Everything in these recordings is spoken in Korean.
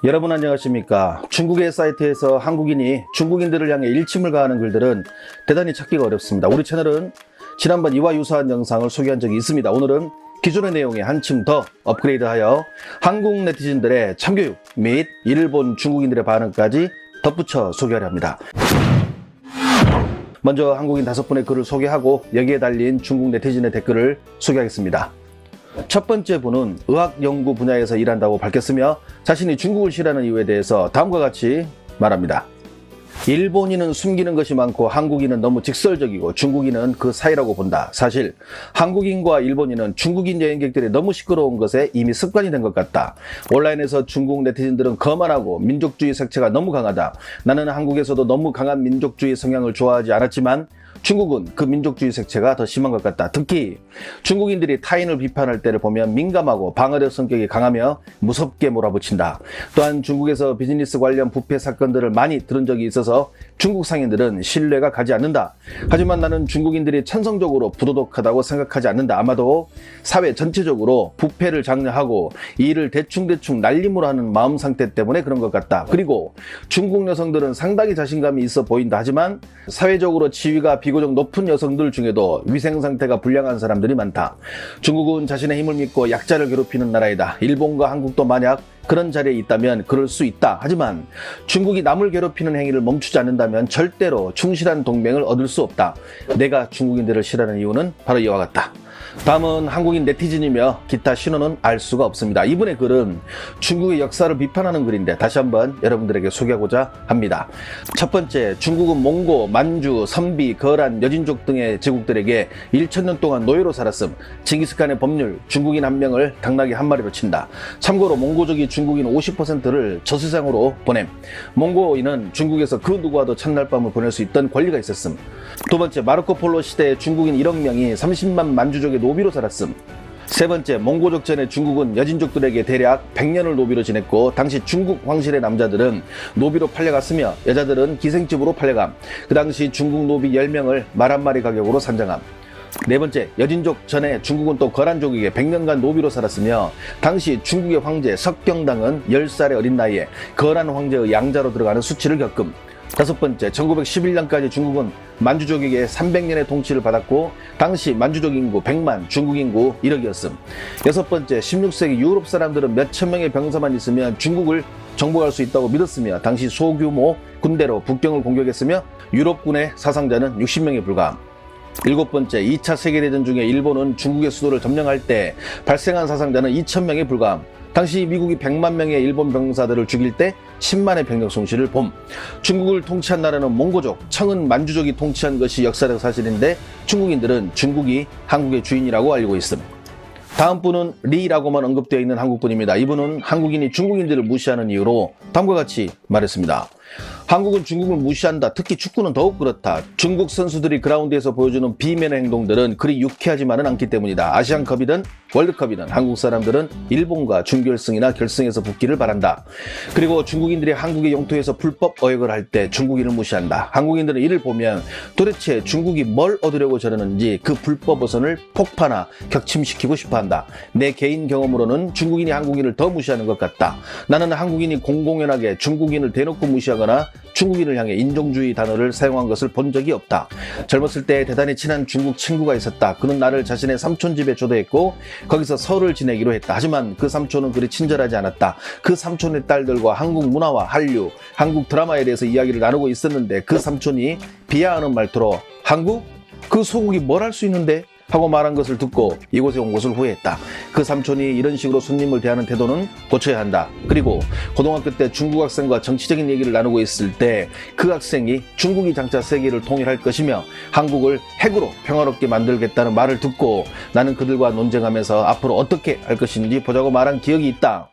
여러분 안녕하십니까. 중국의 사이트에서 한국인이 중국인들을 향해 일침을 가하는 글들은 대단히 찾기가 어렵습니다. 우리 채널은 지난번 이와 유사한 영상을 소개한 적이 있습니다. 오늘은 기존의 내용에 한층 더 업그레이드하여 한국 네티즌들의 참교육 및 일본 중국인들의 반응까지 덧붙여 소개하려 합니다. 먼저 한국인 5분의 글을 소개하고 여기에 달린 중국 네티즌의 댓글을 소개하겠습니다. 첫 번째 분은 의학 연구 분야에서 일한다고 밝혔으며 자신이 중국을 싫어하는 이유에 대해서 다음과 같이 말합니다. 일본인은 숨기는 것이 많고 한국인은 너무 직설적이고 중국인은 그 사이라고 본다. 사실 한국인과 일본인은 중국인 여행객들이 너무 시끄러운 것에 이미 습관이 된 것 같다. 온라인에서 중국 네티즌들은 거만하고 민족주의 색채가 너무 강하다. 나는 한국에서도 너무 강한 민족주의 성향을 좋아하지 않았지만 중국은 그 민족주의 색채가 더 심한 것 같다. 특히 중국인들이 타인을 비판할 때를 보면 민감하고 방어적 성격이 강하며 무섭게 몰아붙인다. 또한 중국에서 비즈니스 관련 부패 사건들을 많이 들은 적이 있어서 중국 상인들은 신뢰가 가지 않는다. 하지만 나는 중국인들이 천성적으로 부도덕하다고 생각하지 않는다. 아마도 사회 전체적으로 부패를 장려하고 이 일을 대충대충 날림으로 하는 마음 상태 때문에 그런 것 같다. 그리고 중국 여성들은 상당히 자신감이 있어 보인다. 하지만 사회적으로 지위가 비교적 높은 여성들 중에도 위생 상태가 불량한 사람들이 많다. 중국은 자신의 힘을 믿고 약자를 괴롭히는 나라이다. 일본과 한국도 만약 그런 자리에 있다면 그럴 수 있다. 하지만 중국이 남을 괴롭히는 행위를 멈추지 않는다면 절대로 충실한 동맹을 얻을 수 없다. 내가 중국인들을 싫어하는 이유는 바로 이와 같다. 다음은 한국인 네티즌이며 기타 신호는 알 수가 없습니다. 이분의 글은 중국의 역사를 비판하는 글인데 다시 한번 여러분들에게 소개하고자 합니다. 첫 번째, 중국은 몽고, 만주, 선비, 거란, 여진족 등의 제국들에게 1000년 동안 노예로 살았음. 징기스칸의 법률, 중국인 한 명을 당나귀 한 마리로 친다. 참고로 몽고족이 중국인 50%를 저수장으로 보냄. 몽고인은 중국에서 그 누구와도 첫날 밤을 보낼 수 있던 권리가 있었음. 두 번째, 마르코폴로 시대에 중국인 1억 명이 30만 만주족의 노비로 살았음. 세 번째, 몽고족 전에 중국은 여진족들에게 대략 100년을 노비로 지냈고 당시 중국 황실의 남자들은 노비로 팔려갔으며 여자들은 기생집으로 팔려감. 그 당시 중국 노비 10명을 말 한 마리 가격으로 산정함. 네 번째, 여진족 전에 중국은 또 거란족에게 100년간 노비로 살았으며 당시 중국의 황제 석경당은 10살의 어린 나이에 거란 황제의 양자로 들어가는 수치를 겪음. 다섯 번째, 1911년까지 중국은 만주족에게 300년의 통치를 받았고 당시 만주족 인구 100만, 중국 인구 1억이었음. 여섯 번째, 16세기 유럽 사람들은 몇천 명의 병사만 있으면 중국을 정복할 수 있다고 믿었으며 당시 소규모 군대로 북경을 공격했으며 유럽군의 사상자는 60명에 불과함. 일곱 번째, 2차 세계대전 중에 일본은 중국의 수도를 점령할 때 발생한 사상자는 2000명에 불과함. 당시 미국이 100만 명의 일본 병사들을 죽일 때 10만의 병력 손실을 봄. 중국을 통치한 나라는 몽고족, 청은 만주족이 통치한 것이 역사적 사실인데 중국인들은 중국이 한국의 주인이라고 알고 있음. 다음 분은 리라고만 언급되어 있는 한국분입니다. 이분은 한국인이 중국인들을 무시하는 이유로 다음과 같이 말했습니다. 한국은 중국을 무시한다. 특히 축구는 더욱 그렇다. 중국 선수들이 그라운드에서 보여주는 비면의 행동들은 그리 유쾌하지만은 않기 때문이다. 아시안컵이든 월드컵이든 한국 사람들은 일본과 준결승이나 결승에서 붙기를 바란다. 그리고 중국인들이 한국의 영토에서 불법 어획을 할 때 중국인을 무시한다. 한국인들은 이를 보면 도대체 중국이 뭘 얻으려고 저러는지 그 불법 어선을 폭파나 격침시키고 싶어한다. 내 개인 경험으로는 중국인이 한국인을 더 무시하는 것 같다. 나는 한국인이 공공연하게 중국인을 대놓고 무시하거나 중국인을 향해 인종주의 단어를 사용한 것을 본 적이 없다. 젊었을 때 대단히 친한 중국 친구가 있었다. 그는 나를 자신의 삼촌 집에 초대했고 거기서 설을 지내기로 했다. 하지만 그 삼촌은 그리 친절하지 않았다. 그 삼촌의 딸들과 한국 문화와 한류, 한국 드라마에 대해서 이야기를 나누고 있었는데 그 삼촌이 비하하는 말투로 한국? 그 소국이 뭘 할 수 있는데? 하고 말한 것을 듣고 이곳에 온 것을 후회했다. 그 삼촌이 이런 식으로 손님을 대하는 태도는 고쳐야 한다. 그리고 고등학교 때 중국 학생과 정치적인 얘기를 나누고 있을 때 그 학생이 중국이 장차 세계를 통일할 것이며 한국을 핵으로 평화롭게 만들겠다는 말을 듣고 나는 그들과 논쟁하면서 앞으로 어떻게 할 것인지 보자고 말한 기억이 있다.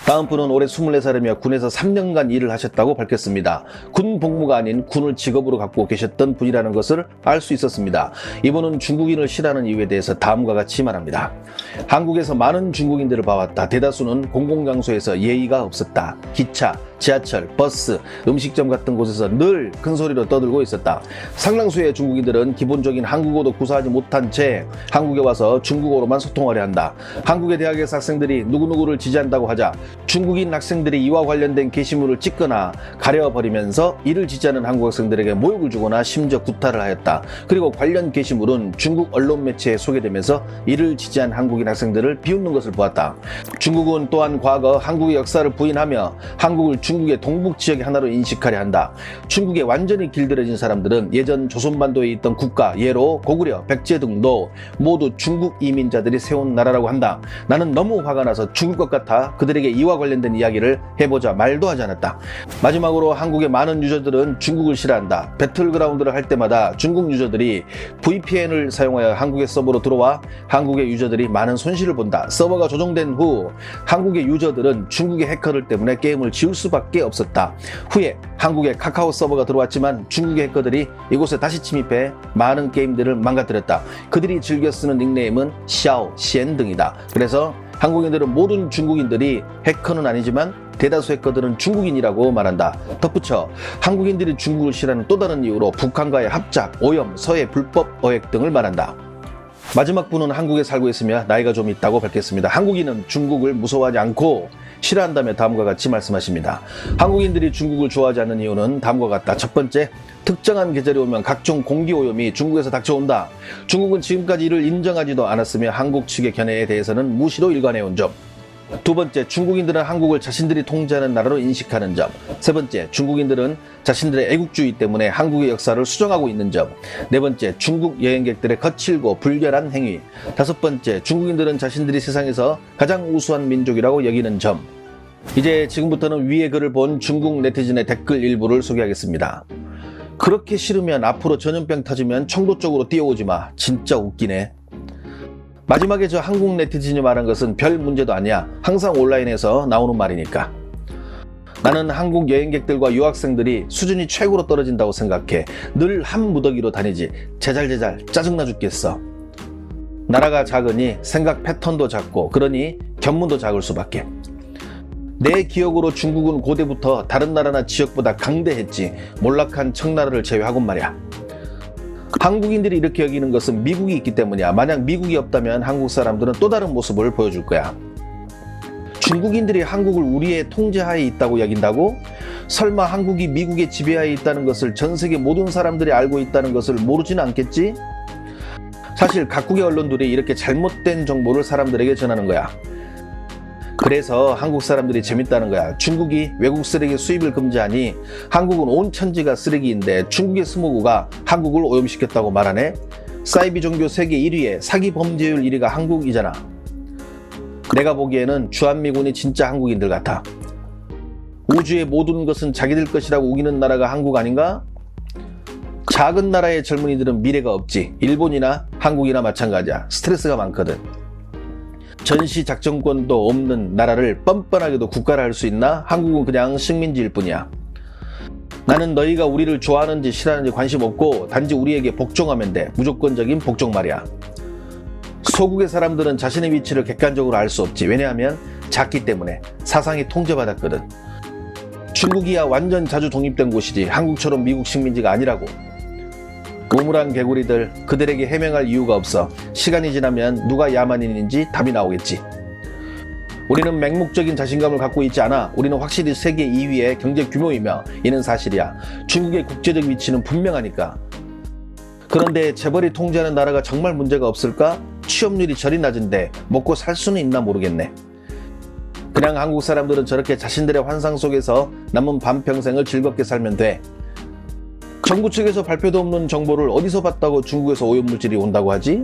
다음 분은 올해 24살이며 군에서 3년간 일을 하셨다고 밝혔습니다. 군 복무가 아닌 군을 직업으로 갖고 계셨던 분이라는 것을 알 수 있었습니다. 이분은 중국인을 싫어하는 이유에 대해서 다음과 같이 말합니다. 한국에서 많은 중국인들을 봐왔다. 대다수는 공공장소에서 예의가 없었다. 기차, 지하철, 버스, 음식점 같은 곳에서 늘 큰 소리로 떠들고 있었다. 상당수의 중국인들은 기본적인 한국어도 구사하지 못한 채 한국에 와서 중국어로만 소통하려 한다. 한국의 대학에서 학생들이 누구누구를 지지한다고 하자 중국인 학생들이 이와 관련된 게시물을 찍거나 가려버리면서 이를 지지하는 한국 학생들에게 모욕을 주거나 심지어 구타를 하였다. 그리고 관련 게시물은 중국 언론 매체에 소개되면서 이를 지지한 한국인 학생들을 비웃는 것을 보았다. 중국은 또한 과거 한국의 역사를 부인하며 한국을 중국의 동북 지역의 하나로 인식하려 한다. 중국에 완전히 길들여진 사람들은 예전 조선반도에 있던 국가, 예로 고구려, 백제 등도 모두 중국 이민자들이 세운 나라라고 한다. 나는 너무 화가 나서 죽을 것 같아 그들에게 이와 관련된 이야기를 해보자 말도 하지 않았다. 마지막으로 한국의 많은 유저들은 중국을 싫어한다. 배틀그라운드를 할 때마다 중국 유저들이 VPN을 사용하여 한국의 서버로 들어와 한국의 유저들이 많은 손실을 본다. 서버가 조정된 후 한국의 유저들은 중국의 해커들 때문에 게임을 지울 수밖에 없었다. 후에 한국의 카카오 서버가 들어왔지만 중국의 해커들이 이곳에 다시 침입해 많은 게임들을 망가뜨렸다. 그들이 즐겨 쓰는 닉네임은 샤오, 시엔 등이다. 그래서 한국인들은 모든 중국인들이 해커는 아니지만 대다수 해커들은 중국인이라고 말한다. 덧붙여 한국인들이 중국을 싫어하는 또 다른 이유로 북한과의 합작, 오염, 서해 불법 어획 등을 말한다. 마지막 분은 한국에 살고 있으며 나이가 좀 있다고 밝혔습니다. 한국인은 중국을 무서워하지 않고 싫어한다며 다음과 같이 말씀하십니다. 한국인들이 중국을 좋아하지 않는 이유는 다음과 같다. 첫 번째, 특정한 계절이 오면 각종 공기오염이 중국에서 닥쳐온다. 중국은 지금까지 이를 인정하지도 않았으며 한국 측의 견해에 대해서는 무시로 일관해온 점. 두 번째, 중국인들은 한국을 자신들이 통제하는 나라로 인식하는 점. 세 번째, 중국인들은 자신들의 애국주의 때문에 한국의 역사를 수정하고 있는 점. 네 번째, 중국 여행객들의 거칠고 불결한 행위. 다섯 번째, 중국인들은 자신들이 세상에서 가장 우수한 민족이라고 여기는 점. 이제 지금부터는 위의 글을 본 중국 네티즌의 댓글 일부를 소개하겠습니다. 그렇게 싫으면 앞으로 전염병 터지면 청도 쪽으로 뛰어오지 마. 진짜 웃기네. 마지막에 저 한국 네티즌이 말한 것은 별 문제도 아니야. 항상 온라인에서 나오는 말이니까. 나는 한국 여행객들과 유학생들이 수준이 최고로 떨어진다고 생각해. 늘 한 무더기로 다니지. 제잘제잘 짜증나 죽겠어. 나라가 작으니 생각 패턴도 작고 그러니 견문도 작을 수밖에. 내 기억으로 중국은 고대부터 다른 나라나 지역보다 강대했지. 몰락한 청나라를 제외하곤 말이야. 한국인들이 이렇게 여기는 것은 미국이 있기 때문이야. 만약 미국이 없다면 한국 사람들은 또 다른 모습을 보여줄 거야. 중국인들이 한국을 우리의 통제하에 있다고 여긴다고? 설마 한국이 미국의 지배하에 있다는 것을 전 세계 모든 사람들이 알고 있다는 것을 모르지는 않겠지? 사실 각국의 언론들이 이렇게 잘못된 정보를 사람들에게 전하는 거야. 그래서 한국 사람들이 재밌다는 거야. 중국이 외국 쓰레기 수입을 금지하니 한국은 온 천지가 쓰레기인데 중국의 스모그가 한국을 오염시켰다고 말하네. 사이비 종교 세계 1위에 사기 범죄율 1위가 한국이잖아. 내가 보기에는 주한미군이 진짜 한국인들 같아. 우주의 모든 것은 자기들 것이라고 우기는 나라가 한국 아닌가? 작은 나라의 젊은이들은 미래가 없지. 일본이나 한국이나 마찬가지야. 스트레스가 많거든. 전시 작전권도 없는 나라를 뻔뻔하게도 국가를 할 수 있나? 한국은 그냥 식민지일 뿐이야. 나는 너희가 우리를 좋아하는지 싫어하는지 관심 없고 단지 우리에게 복종하면 돼. 무조건적인 복종 말이야. 소국의 사람들은 자신의 위치를 객관적으로 알 수 없지. 왜냐하면 작기 때문에 사상이 통제받았거든. 중국이야 완전 자주 독립된 곳이지. 한국처럼 미국 식민지가 아니라고. 우물한 개구리들, 그들에게 해명할 이유가 없어. 시간이 지나면 누가 야만인인지 답이 나오겠지. 우리는 맹목적인 자신감을 갖고 있지 않아. 우리는 확실히 세계 2위의 경제 규모이며 이는 사실이야. 중국의 국제적 위치는 분명하니까. 그런데 재벌이 통제하는 나라가 정말 문제가 없을까? 취업률이 저리 낮은데 먹고 살 수는 있나 모르겠네. 그냥 한국 사람들은 저렇게 자신들의 환상 속에서 남은 반평생을 즐겁게 살면 돼. 정부 측에서 발표도 없는 정보를 어디서 봤다고 중국에서 오염물질이 온다고 하지?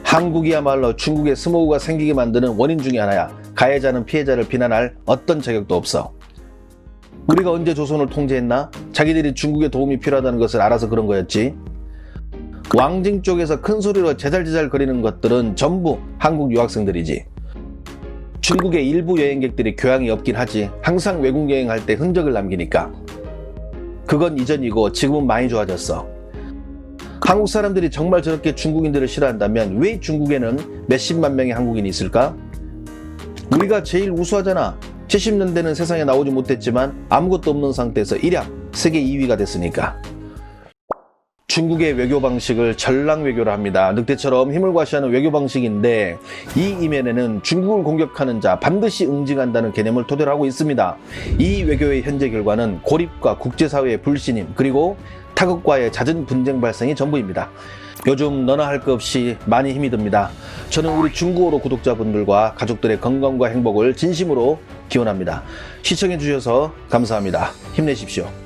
한국이야말로 중국의 스모그가 생기게 만드는 원인 중에 하나야. 가해자는 피해자를 비난할 어떤 자격도 없어. 우리가 언제 조선을 통제했나? 자기들이 중국에 도움이 필요하다는 것을 알아서 그런 거였지. 왕징 쪽에서 큰 소리로 제잘제잘 거리는 것들은 전부 한국 유학생들이지. 중국의 일부 여행객들이 교양이 없긴 하지. 항상 외국 여행할 때 흔적을 남기니까. 그건 이전이고 지금은 많이 좋아졌어. 한국 사람들이 정말 저렇게 중국인들을 싫어한다면 왜 중국에는 몇십만 명의 한국인이 있을까? 우리가 제일 우수하잖아. 70년대는 세상에 나오지 못했지만 아무것도 없는 상태에서 일약 세계 2위가 됐으니까. 중국의 외교 방식을 전랑 외교라 합니다. 늑대처럼 힘을 과시하는 외교 방식인데 이 이면에는 중국을 공격하는 자 반드시 응징한다는 개념을 토대로 하고 있습니다. 이 외교의 현재 결과는 고립과 국제사회의 불신임 그리고 타국과의 잦은 분쟁 발생이 전부입니다. 요즘 너나 할 것 없이 많이 힘이 듭니다. 저는 우리 중국어로 구독자분들과 가족들의 건강과 행복을 진심으로 기원합니다. 시청해 주셔서 감사합니다. 힘내십시오.